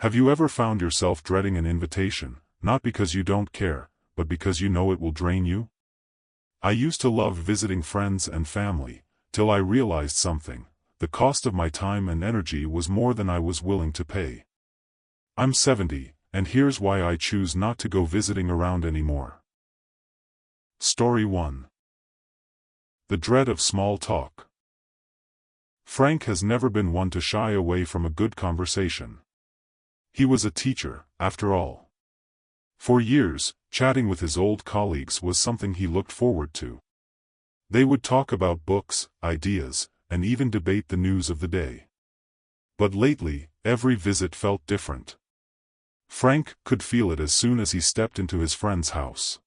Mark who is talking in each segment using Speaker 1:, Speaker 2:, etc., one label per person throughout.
Speaker 1: Have you ever found yourself dreading an invitation, not because you don't care, but because you know it will drain you? I used to love visiting friends and family, till I realized something: the cost of my time and energy was more than I was willing to pay. I'm 70, and here's why I choose not to go visiting around anymore. Story 1. The dread of small talk. Frank has never been one to shy away from a good conversation. He was a teacher, after all. For years, chatting with his old colleagues was something he looked forward to. They would talk about books, ideas, and even debate the news of the day. But lately, every visit felt different. Frank could feel it as soon as he stepped into his friend's house.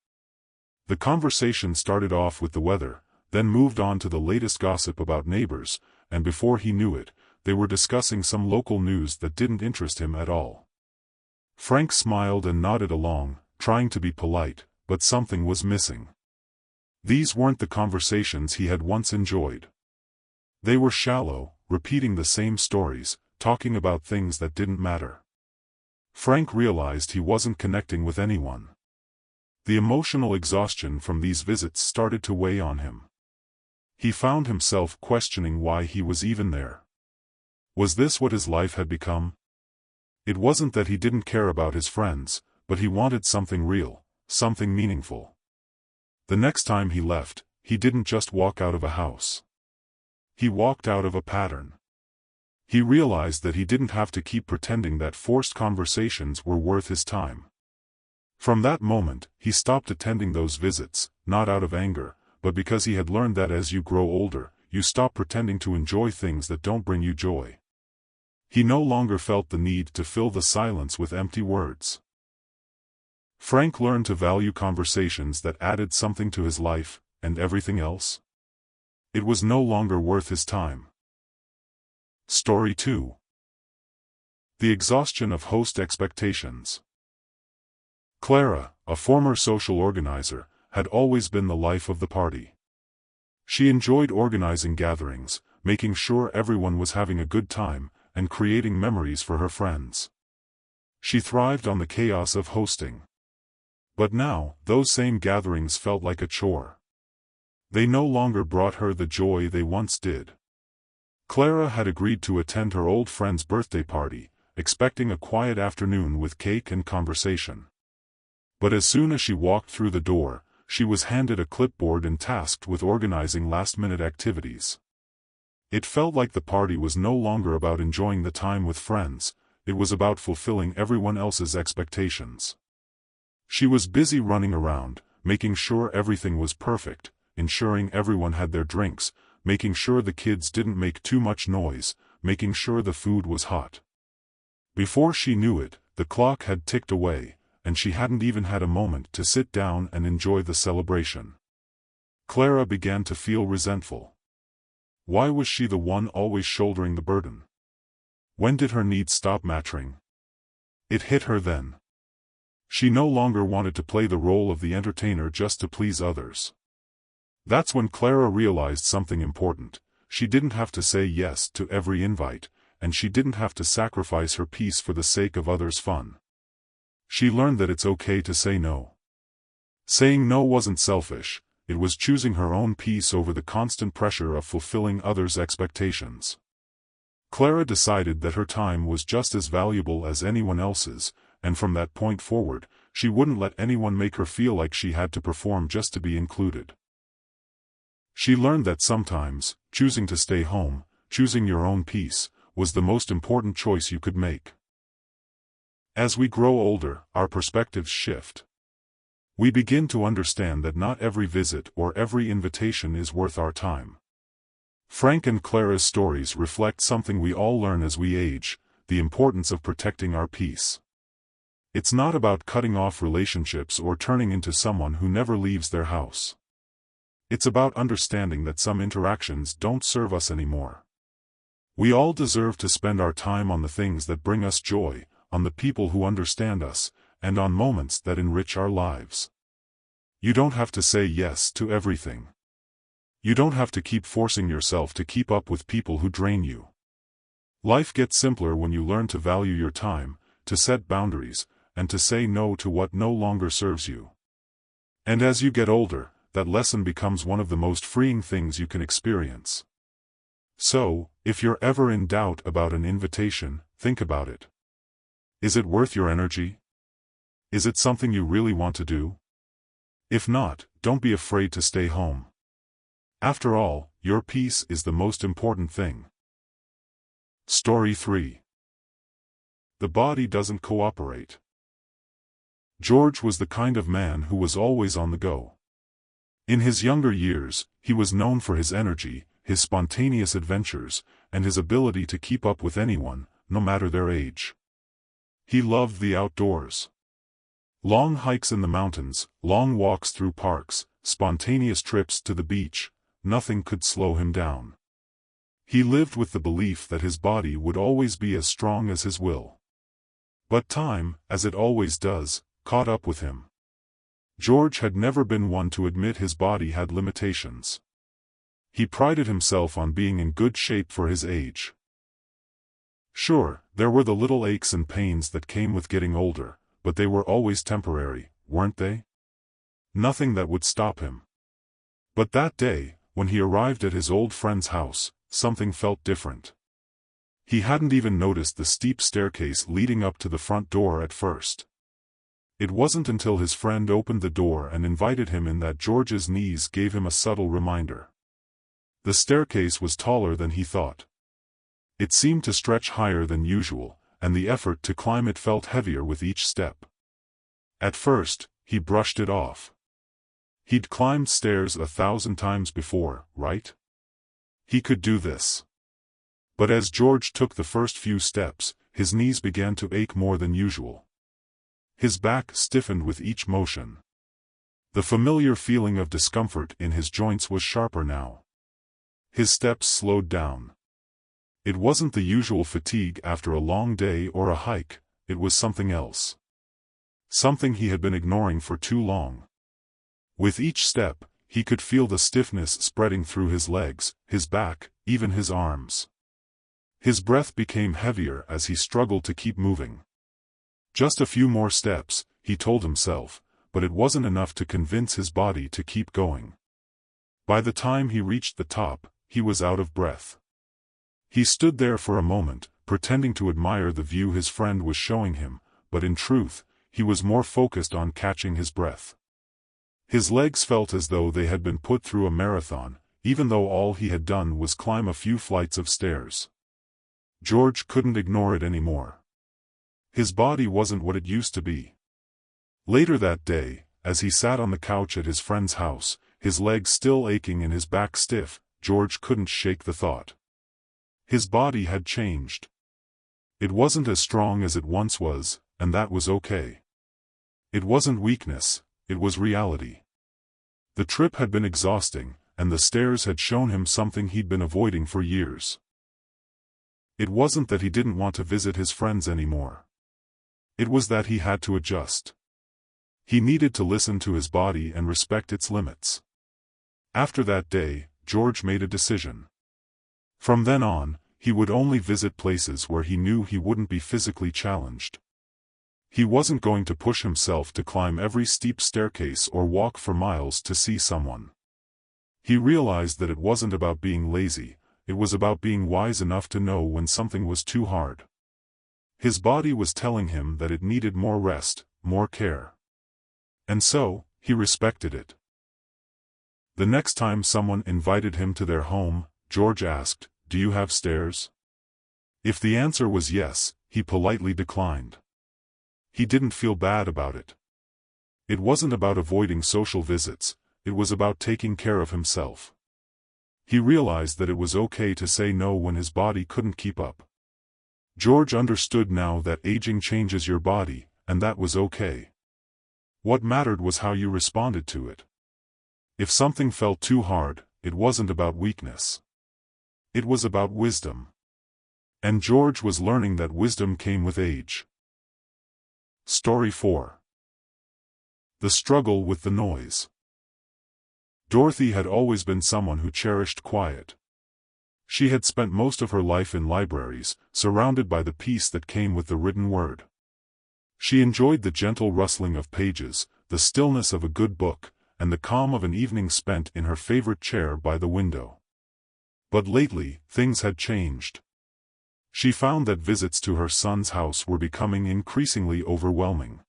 Speaker 1: The conversation started off with the weather, then moved on to the latest gossip about neighbors, and before he knew it, they were discussing some local news that didn't interest him at all. Frank smiled and nodded along, trying to be polite, but something was missing. These weren't the conversations he had once enjoyed. They were shallow, repeating the same stories, talking about things that didn't matter. Frank realized he wasn't connecting with anyone. The emotional exhaustion from these visits started to weigh on him. He found himself questioning why he was even there. Was this what his life had become? It wasn't that he didn't care about his friends, but he wanted something real, something meaningful. The next time he left, he didn't just walk out of a house. He walked out of a pattern. He realized that he didn't have to keep pretending that forced conversations were worth his time. From that moment, he stopped attending those visits, not out of anger, but because he had learned that as you grow older, you stop pretending to enjoy things that don't bring you joy. He no longer felt the need to fill the silence with empty words. Frank learned to value conversations that added something to his life, and everything else? It was no longer worth his time. Story 2. The exhaustion of host expectations. Clara, a former social organizer, had always been the life of the party. She enjoyed organizing gatherings, making sure everyone was having a good time, and creating memories for her friends. She thrived on the chaos of hosting. But now, those same gatherings felt like a chore. They no longer brought her the joy they once did. Clara had agreed to attend her old friend's birthday party, expecting a quiet afternoon with cake and conversation. But as soon as she walked through the door, she was handed a clipboard and tasked with organizing last-minute activities. It felt like the party was no longer about enjoying the time with friends, it was about fulfilling everyone else's expectations. She was busy running around, making sure everything was perfect, ensuring everyone had their drinks, making sure the kids didn't make too much noise, making sure the food was hot. Before she knew it, the clock had ticked away, and she hadn't even had a moment to sit down and enjoy the celebration. Clara began to feel resentful. Why was she the one always shouldering the burden? When did her needs stop mattering? It hit her then. She no longer wanted to play the role of the entertainer just to please others. That's when Clara realized something important: she didn't have to say yes to every invite, and she didn't have to sacrifice her peace for the sake of others' fun. She learned that it's okay to say no. Saying no wasn't selfish, it was choosing her own peace over the constant pressure of fulfilling others' expectations. Clara decided that her time was just as valuable as anyone else's, and from that point forward, she wouldn't let anyone make her feel like she had to perform just to be included. She learned that sometimes, choosing to stay home, choosing your own peace, was the most important choice you could make. As we grow older, our perspectives shift. We begin to understand that not every visit or every invitation is worth our time. Frank and Clara's stories reflect something we all learn as we age: the importance of protecting our peace. It's not about cutting off relationships or turning into someone who never leaves their house. It's about understanding that some interactions don't serve us anymore. We all deserve to spend our time on the things that bring us joy, on the people who understand us, and on moments that enrich our lives. You don't have to say yes to everything. You don't have to keep forcing yourself to keep up with people who drain you. Life gets simpler when you learn to value your time, to set boundaries, and to say no to what no longer serves you. And as you get older, that lesson becomes one of the most freeing things you can experience. So, if you're ever in doubt about an invitation, think about it. Is it worth your energy? Is it something you really want to do? If not, don't be afraid to stay home. After all, your peace is the most important thing. Story 3. The body doesn't cooperate. George was the kind of man who was always on the go. In his younger years, he was known for his energy, his spontaneous adventures, and his ability to keep up with anyone, no matter their age. He loved the outdoors. Long hikes in the mountains, long walks through parks, spontaneous trips to the beach, nothing could slow him down. He lived with the belief that his body would always be as strong as his will. But time, as it always does, caught up with him. George had never been one to admit his body had limitations. He prided himself on being in good shape for his age. Sure, there were the little aches and pains that came with getting older, but they were always temporary, weren't they? Nothing that would stop him. But that day, when he arrived at his old friend's house, something felt different. He hadn't even noticed the steep staircase leading up to the front door at first. It wasn't until his friend opened the door and invited him in that George's knees gave him a subtle reminder. The staircase was taller than he thought. It seemed to stretch higher than usual, and the effort to climb it felt heavier with each step. At first, he brushed it off. He'd climbed stairs 1,000 times before, right? He could do this. But as George took the first few steps, his knees began to ache more than usual. His back stiffened with each motion. The familiar feeling of discomfort in his joints was sharper now. His steps slowed down. It wasn't the usual fatigue after a long day or a hike, it was something else. Something he had been ignoring for too long. With each step, he could feel the stiffness spreading through his legs, his back, even his arms. His breath became heavier as he struggled to keep moving. Just a few more steps, he told himself, but it wasn't enough to convince his body to keep going. By the time he reached the top, he was out of breath. He stood there for a moment, pretending to admire the view his friend was showing him, but in truth, he was more focused on catching his breath. His legs felt as though they had been put through a marathon, even though all he had done was climb a few flights of stairs. George couldn't ignore it anymore. His body wasn't what it used to be. Later that day, as he sat on the couch at his friend's house, his legs still aching and his back stiff, George couldn't shake the thought. His body had changed. It wasn't as strong as it once was, and that was okay. It wasn't weakness, it was reality. The trip had been exhausting, and the stairs had shown him something he'd been avoiding for years. It wasn't that he didn't want to visit his friends anymore. It was that he had to adjust. He needed to listen to his body and respect its limits. After that day, George made a decision. From then on, he would only visit places where he knew he wouldn't be physically challenged. He wasn't going to push himself to climb every steep staircase or walk for miles to see someone. He realized that it wasn't about being lazy, it was about being wise enough to know when something was too hard. His body was telling him that it needed more rest, more care. And so, he respected it. The next time someone invited him to their home, George asked, "Do you have stairs?" If the answer was yes, he politely declined. He didn't feel bad about it. It wasn't about avoiding social visits, it was about taking care of himself. He realized that it was okay to say no when his body couldn't keep up. George understood now that aging changes your body, and that was okay. What mattered was how you responded to it. If something felt too hard, it wasn't about weakness. It was about wisdom. And George was learning that wisdom came with age. Story 4. The struggle with the noise. Dorothy had always been someone who cherished quiet. She had spent most of her life in libraries, surrounded by the peace that came with the written word. She enjoyed the gentle rustling of pages, the stillness of a good book, and the calm of an evening spent in her favorite chair by the window. But lately, things had changed. She found that visits to her son's house were becoming increasingly overwhelming.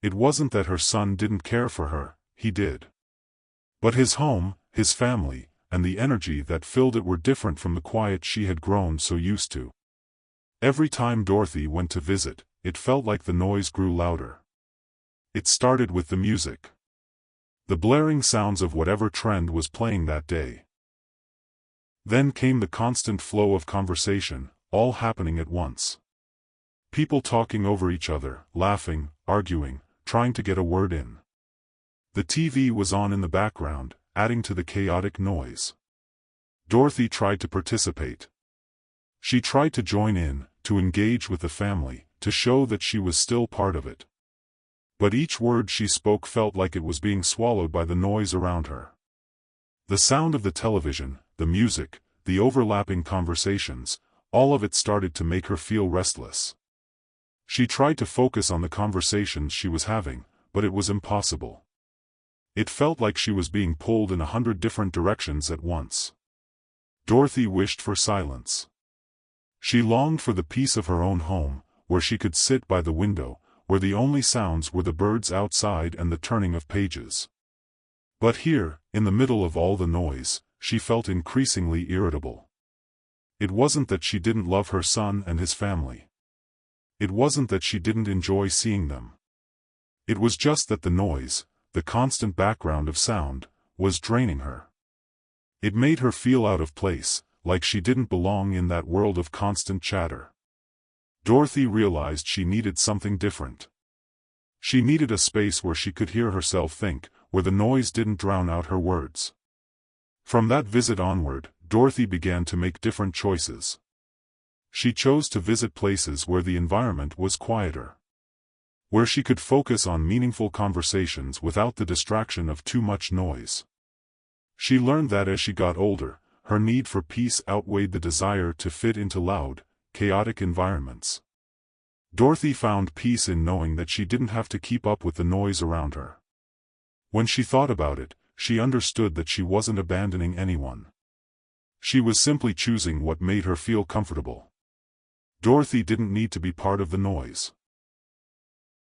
Speaker 1: It wasn't that her son didn't care for her, he did. But his home, his family, and the energy that filled it were different from the quiet she had grown so used to. Every time Dorothy went to visit, it felt like the noise grew louder. It started with the music. The blaring sounds of whatever trend was playing that day. Then came the constant flow of conversation, all happening at once. People talking over each other, laughing, arguing, trying to get a word in. The TV was on in the background, adding to the chaotic noise. Dorothy tried to participate. She tried to join in, to engage with the family, to show that she was still part of it. But each word she spoke felt like it was being swallowed by the noise around her. The sound of the television, the music, the overlapping conversations, all of it started to make her feel restless. She tried to focus on the conversations she was having, but it was impossible. It felt like she was being pulled in 100 different directions at once. Dorothy wished for silence. She longed for the peace of her own home, where she could sit by the window, where the only sounds were the birds outside and the turning of pages. But here, in the middle of all the noise, she felt increasingly irritable. It wasn't that she didn't love her son and his family. It wasn't that she didn't enjoy seeing them. It was just that the noise, the constant background of sound, was draining her. It made her feel out of place, like she didn't belong in that world of constant chatter. Dorothy realized she needed something different. She needed a space where she could hear herself think, where the noise didn't drown out her words. From that visit onward, Dorothy began to make different choices. She chose to visit places where the environment was quieter, where she could focus on meaningful conversations without the distraction of too much noise. She learned that as she got older, her need for peace outweighed the desire to fit into loud, chaotic environments. Dorothy found peace in knowing that she didn't have to keep up with the noise around her. When she thought about it, she understood that she wasn't abandoning anyone. She was simply choosing what made her feel comfortable. Dorothy didn't need to be part of the noise.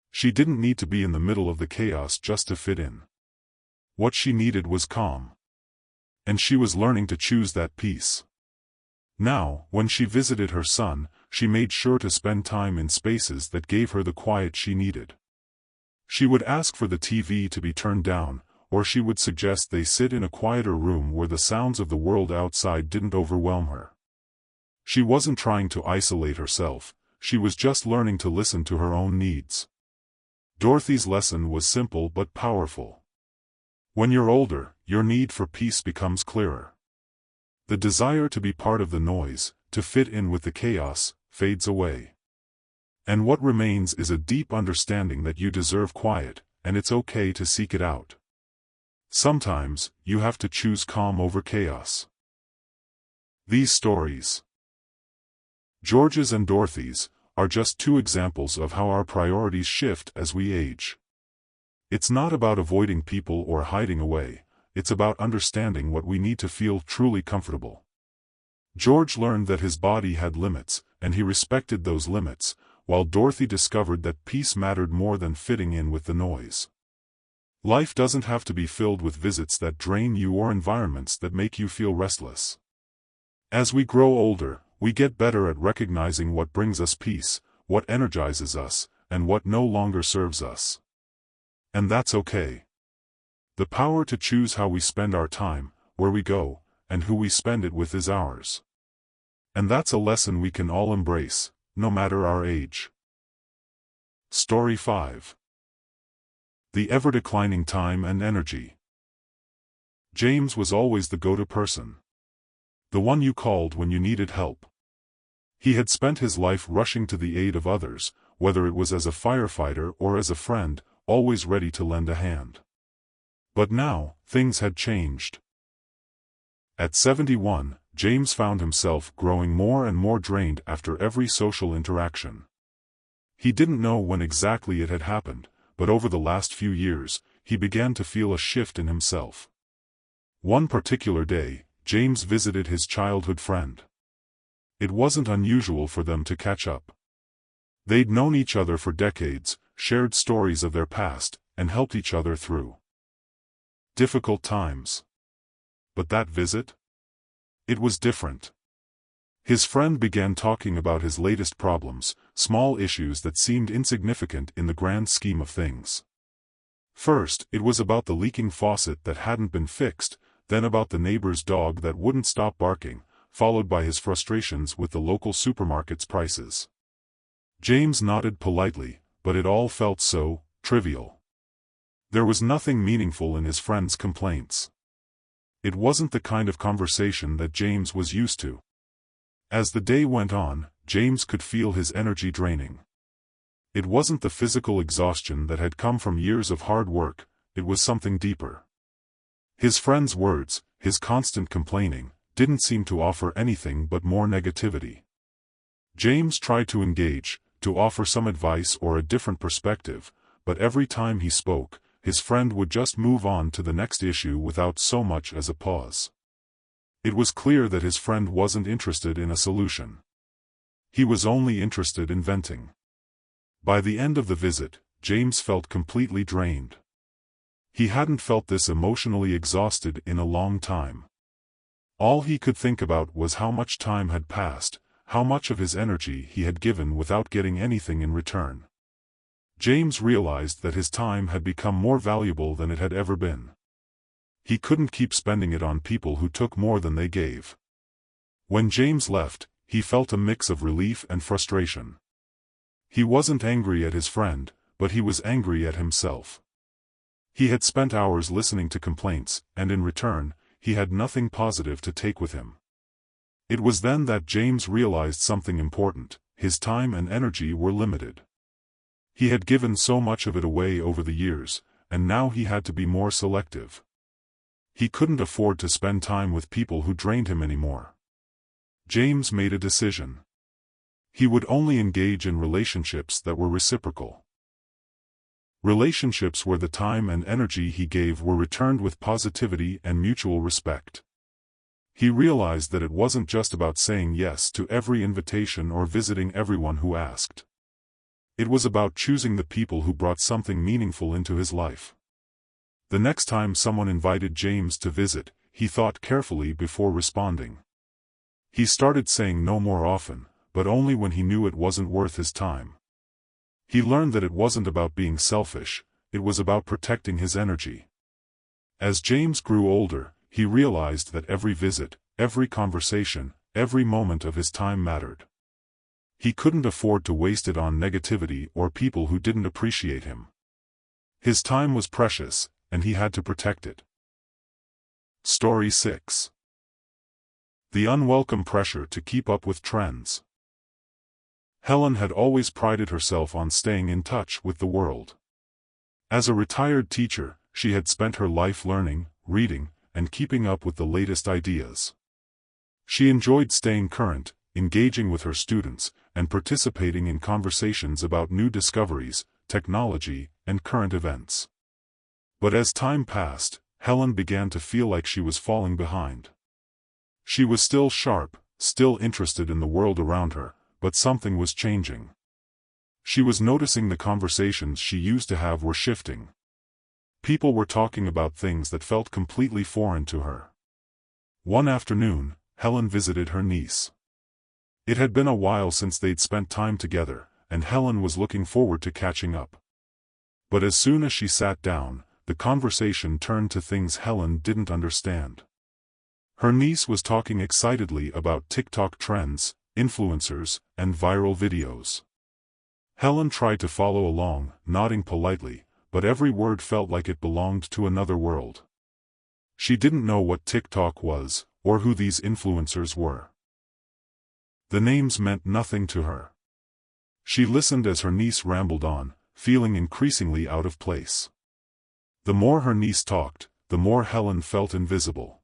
Speaker 1: She didn't need to be in the middle of the chaos just to fit in. What she needed was calm. And she was learning to choose that peace. Now, when she visited her son, she made sure to spend time in spaces that gave her the quiet she needed. She would ask for the TV to be turned down, or she would suggest they sit in a quieter room where the sounds of the world outside didn't overwhelm her. She wasn't trying to isolate herself, she was just learning to listen to her own needs. Dorothy's lesson was simple but powerful. When you're older, your need for peace becomes clearer. The desire to be part of the noise, to fit in with the chaos, fades away. And what remains is a deep understanding that you deserve quiet, and it's okay to seek it out. Sometimes, you have to choose calm over chaos. These stories, George's and Dorothy's, are just two examples of how our priorities shift as we age. It's not about avoiding people or hiding away, it's about understanding what we need to feel truly comfortable. George learned that his body had limits, and he respected those limits, while Dorothy discovered that peace mattered more than fitting in with the noise. Life doesn't have to be filled with visits that drain you or environments that make you feel restless. As we grow older, we get better at recognizing what brings us peace, what energizes us, and what no longer serves us. And that's okay. The power to choose how we spend our time, where we go, and who we spend it with is ours. And that's a lesson we can all embrace, no matter our age. Story 5. The ever-declining time and energy. James was always the go-to person. The one you called when you needed help. He had spent his life rushing to the aid of others, whether it was as a firefighter or as a friend, always ready to lend a hand. But now, things had changed. At 71, James found himself growing more and more drained after every social interaction. He didn't know when exactly it had happened, but over the last few years, he began to feel a shift in himself. One particular day, James visited his childhood friend. It wasn't unusual for them to catch up. They'd known each other for decades, shared stories of their past, and helped each other through difficult times. But that visit? It was different. His friend began talking about his latest problems, small issues that seemed insignificant in the grand scheme of things. First, it was about the leaking faucet that hadn't been fixed, then about the neighbor's dog that wouldn't stop barking, followed by his frustrations with the local supermarket's prices. James nodded politely, but it all felt so trivial. There was nothing meaningful in his friend's complaints. It wasn't the kind of conversation that James was used to. As the day went on, James could feel his energy draining. It wasn't the physical exhaustion that had come from years of hard work, it was something deeper. His friend's words, his constant complaining, didn't seem to offer anything but more negativity. James tried to engage, to offer some advice or a different perspective, but every time he spoke, his friend would just move on to the next issue without so much as a pause. It was clear that his friend wasn't interested in a solution. He was only interested in venting. By the end of the visit, James felt completely drained. He hadn't felt this emotionally exhausted in a long time. All he could think about was how much time had passed, how much of his energy he had given without getting anything in return. James realized that his time had become more valuable than it had ever been. He couldn't keep spending it on people who took more than they gave. When James left, he felt a mix of relief and frustration. He wasn't angry at his friend, but he was angry at himself. He had spent hours listening to complaints, and in return, he had nothing positive to take with him. It was then that James realized something important: his time and energy were limited. He had given so much of it away over the years, and now he had to be more selective. He couldn't afford to spend time with people who drained him anymore. James made a decision. He would only engage in relationships that were reciprocal. Relationships where the time and energy he gave were returned with positivity and mutual respect. He realized that it wasn't just about saying yes to every invitation or visiting everyone who asked. It was about choosing the people who brought something meaningful into his life. The next time someone invited James to visit, he thought carefully before responding. He started saying no more often, but only when he knew it wasn't worth his time. He learned that it wasn't about being selfish, it was about protecting his energy. As James grew older, he realized that every visit, every conversation, every moment of his time mattered. He couldn't afford to waste it on negativity or people who didn't appreciate him. His time was precious, and he had to protect it. Story 6. The unwelcome pressure to keep up with trends. Helen had always prided herself on staying in touch with the world. As a retired teacher, she had spent her life learning, reading, and keeping up with the latest ideas. She enjoyed staying current, engaging with her students, and participating in conversations about new discoveries, technology, and current events. But as time passed, Helen began to feel like she was falling behind. She was still sharp, still interested in the world around her, but something was changing. She was noticing the conversations she used to have were shifting. People were talking about things that felt completely foreign to her. One afternoon, Helen visited her niece. It had been a while since they'd spent time together, and Helen was looking forward to catching up. But as soon as she sat down, the conversation turned to things Helen didn't understand. Her niece was talking excitedly about TikTok trends, influencers, and viral videos. Helen tried to follow along, nodding politely, but every word felt like it belonged to another world. She didn't know what TikTok was, or who these influencers were. The names meant nothing to her. She listened as her niece rambled on, feeling increasingly out of place. The more her niece talked, the more Helen felt invisible.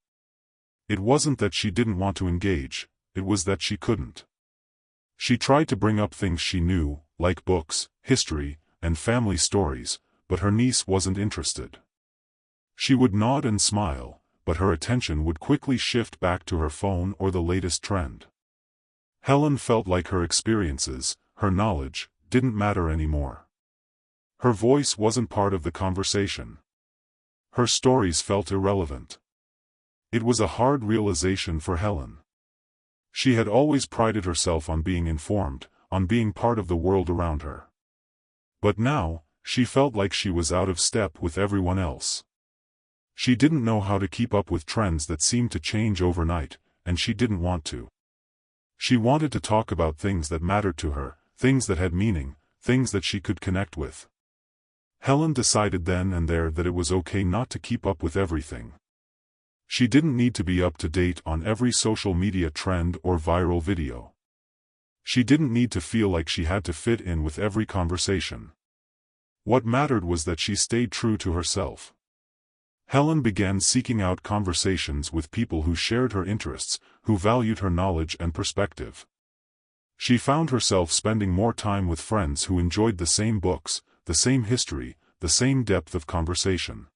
Speaker 1: It wasn't that she didn't want to engage, it was that she couldn't. She tried to bring up things she knew, like books, history, and family stories, but her niece wasn't interested. She would nod and smile, but her attention would quickly shift back to her phone or the latest trend. Helen felt like her experiences, her knowledge, didn't matter anymore. Her voice wasn't part of the conversation. Her stories felt irrelevant. It was a hard realization for Helen. She had always prided herself on being informed, on being part of the world around her. But now, she felt like she was out of step with everyone else. She didn't know how to keep up with trends that seemed to change overnight, and she didn't want to. She wanted to talk about things that mattered to her, things that had meaning, things that she could connect with. Helen decided then and there that it was okay not to keep up with everything. She didn't need to be up to date on every social media trend or viral video. She didn't need to feel like she had to fit in with every conversation. What mattered was that she stayed true to herself. Helen began seeking out conversations with people who shared her interests, who valued her knowledge and perspective. She found herself spending more time with friends who enjoyed the same books, the same history, the same depth of conversation.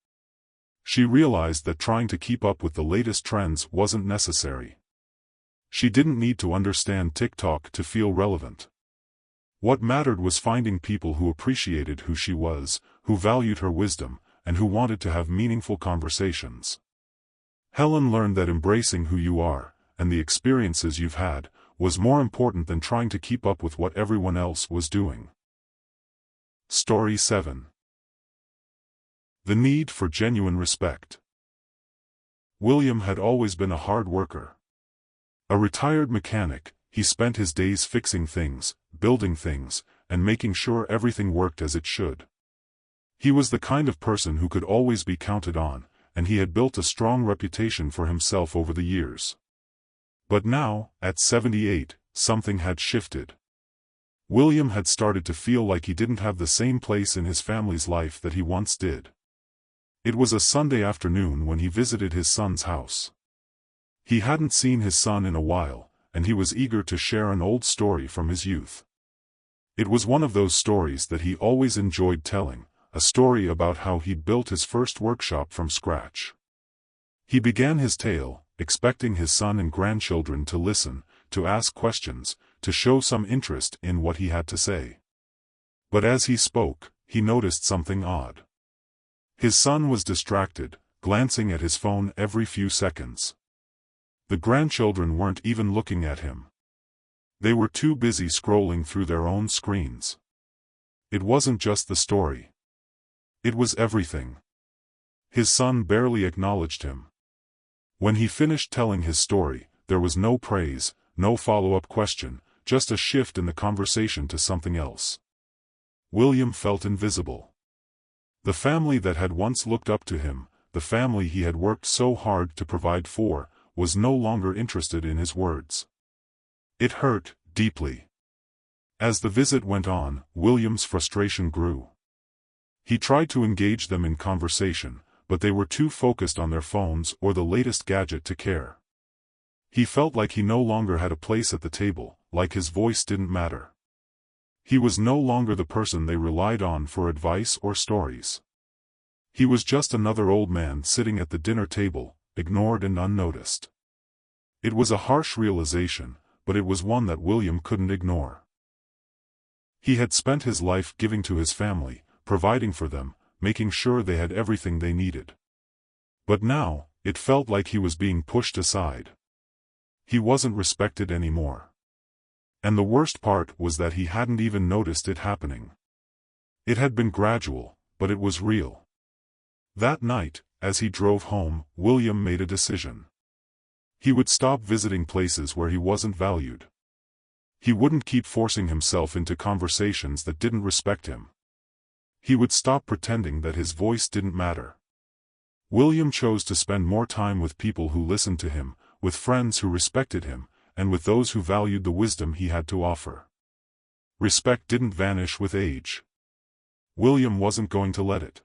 Speaker 1: She realized that trying to keep up with the latest trends wasn't necessary. She didn't need to understand TikTok to feel relevant. What mattered was finding people who appreciated who she was, who valued her wisdom, and who wanted to have meaningful conversations. Helen learned that embracing who you are, and the experiences you've had, was more important than trying to keep up with what everyone else was doing. Story 7. The need for genuine respect. William had always been a hard worker. A retired mechanic, he spent his days fixing things, building things, and making sure everything worked as it should. He was the kind of person who could always be counted on, and he had built a strong reputation for himself over the years. But now, at 78, something had shifted. William had started to feel like he didn't have the same place in his family's life that he once did. It was a Sunday afternoon when he visited his son's house. He hadn't seen his son in a while, and he was eager to share an old story from his youth. It was one of those stories that he always enjoyed telling, a story about how he'd built his first workshop from scratch. He began his tale, expecting his son and grandchildren to listen, to ask questions, to show some interest in what he had to say. But as he spoke, he noticed something odd. His son was distracted, glancing at his phone every few seconds. The grandchildren weren't even looking at him. They were too busy scrolling through their own screens. It wasn't just the story. It was everything. His son barely acknowledged him. When he finished telling his story, there was no praise, no follow-up question, just a shift in the conversation to something else. William felt invisible. The family that had once looked up to him, the family he had worked so hard to provide for, was no longer interested in his words. It hurt, deeply. As the visit went on, William's frustration grew. He tried to engage them in conversation, but they were too focused on their phones or the latest gadget to care. He felt like he no longer had a place at the table, like his voice didn't matter. He was no longer the person they relied on for advice or stories. He was just another old man sitting at the dinner table, ignored and unnoticed. It was a harsh realization, but it was one that William couldn't ignore. He had spent his life giving to his family, providing for them, making sure they had everything they needed. But now, it felt like he was being pushed aside. He wasn't respected anymore. And the worst part was that he hadn't even noticed it happening. It had been gradual, but it was real. That night, as he drove home, William made a decision. He would stop visiting places where he wasn't valued. He wouldn't keep forcing himself into conversations that didn't respect him. He would stop pretending that his voice didn't matter. William chose to spend more time with people who listened to him, with friends who respected him, and with those who valued the wisdom he had to offer. Respect didn't vanish with age. William wasn't going to let it.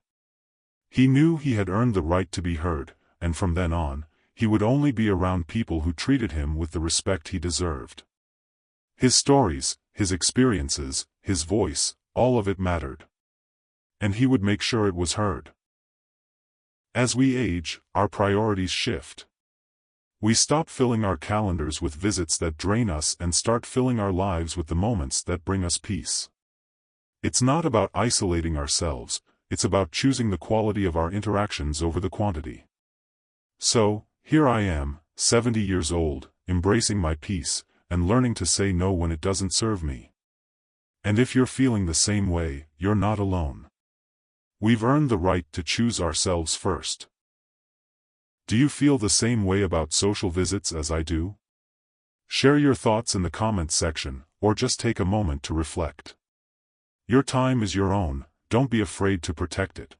Speaker 1: He knew he had earned the right to be heard, and from then on, he would only be around people who treated him with the respect he deserved. His stories, his experiences, his voice, all of it mattered. And he would make sure it was heard. As we age, our priorities shift. We stop filling our calendars with visits that drain us and start filling our lives with the moments that bring us peace. It's not about isolating ourselves, it's about choosing the quality of our interactions over the quantity. So, here I am, 70 years old, embracing my peace, and learning to say no when it doesn't serve me. And if you're feeling the same way, you're not alone. We've earned the right to choose ourselves first. Do you feel the same way about social visits as I do? Share your thoughts in the comments section, or just take a moment to reflect. Your time is your own, don't be afraid to protect it.